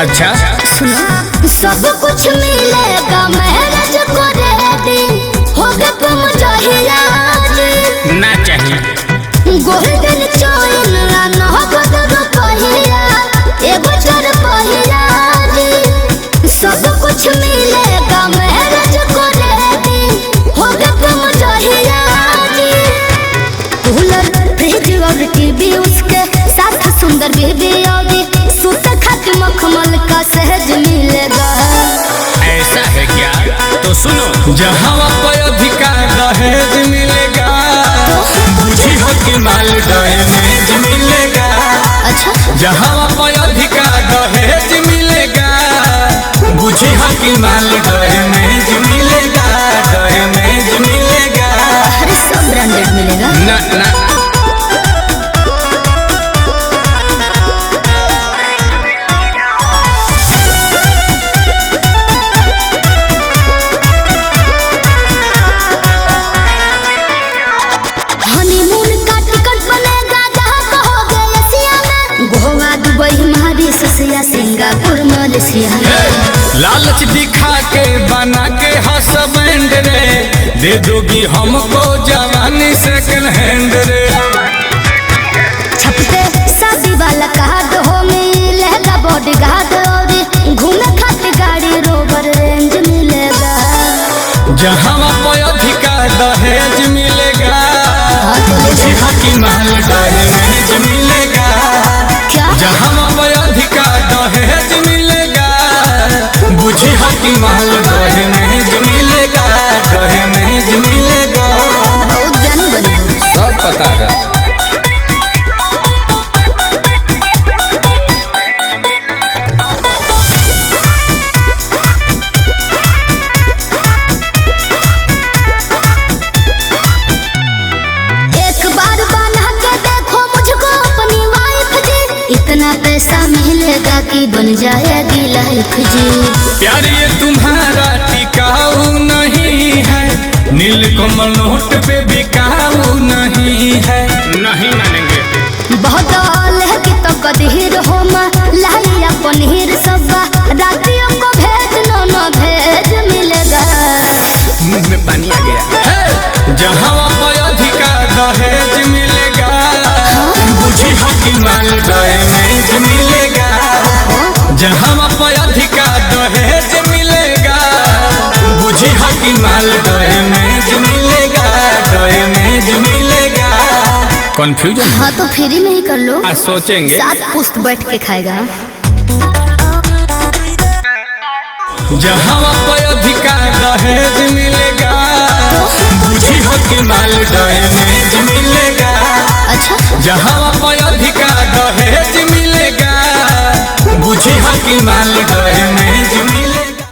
अच्छा सुनो, सब कुछ मिलेगा मैरिज को रेडी होगा तुम चाहिए ना चाहिए गोल्डन चोइन नगद रुपया एगो चार पहिया सब कुछ मिलेगा मैरिज को रेडी होगा तुम चाहिए कूलर फ्रिज और टीवी उसके साथ सुंदर बेबी और सूट खत मखमल का सहज मिलेगा। ऐसा है क्या? तो सुनो, जहाँ पर अधिकार दहेज मिलेगा बुझी हो कि माल दहेज मिलेगा। अच्छा, जहाँ पर अधिकार दहेज मिलेगा बुझी हो कि माल दहेज मिलेगा, दहेज मिलेगा। अरे सब ब्रांडेड मिलेगा ना ना सिंगापुर मलेशिया लालच दिखा के बना के हसबैंड रे दे दोगी हमको जवानी सेकंड हैंड रे। छपते शादी वाला कार्ड हो मिलेगा बॉडी गार्ड और घूमे खातिर गाड़ी रोवर रेंज मिलेगा। जहाँ पर अधिकार दहेज मिलेगा बुझी हो कि माल दहेज मिलेगा। जहाँ पर अधिकार दहेज मिलेगा बुझी हो कि माल दहेज मिलेगा, दहेज मिलेगा। बहुत ज्ञानी बने सब पता है। इतना पैसा मिलेगा कि बन जाएगी लाइफ जी। प्यार ये तुम्हारा टिकाऊ नहीं है, नीलकमल नोट पे बिकाऊ नहीं है। नहीं मानेंगे। बहुत है कि तो कदीर हो लाइया पनीर सब्बा रातियों को भेज नो भेज मिलेगा। मुंह में पानी आ गया। जहाँ पर अधिकार दहेज मिलेगा बुझी हो कि माल दहेज मिलेगा। जहाँ पर अधिकार दहेज मिलेगा बुझी हो कि माल दहेज मिलेगा, दहेज मिलेगा। कंफ्यूजन? हाँ तो फ्री में ही कर लो, सोचेंगे सात पुस्त बैठ के खाएगा। जहाँ पर अधिकार दहेज मिलेगा बुझी हो कि माल दहेज मिलेगा। अच्छा, जहाँ पर अधिकार दहेज मिलेगा बुझी हो कि माल दहेज मिलेगा।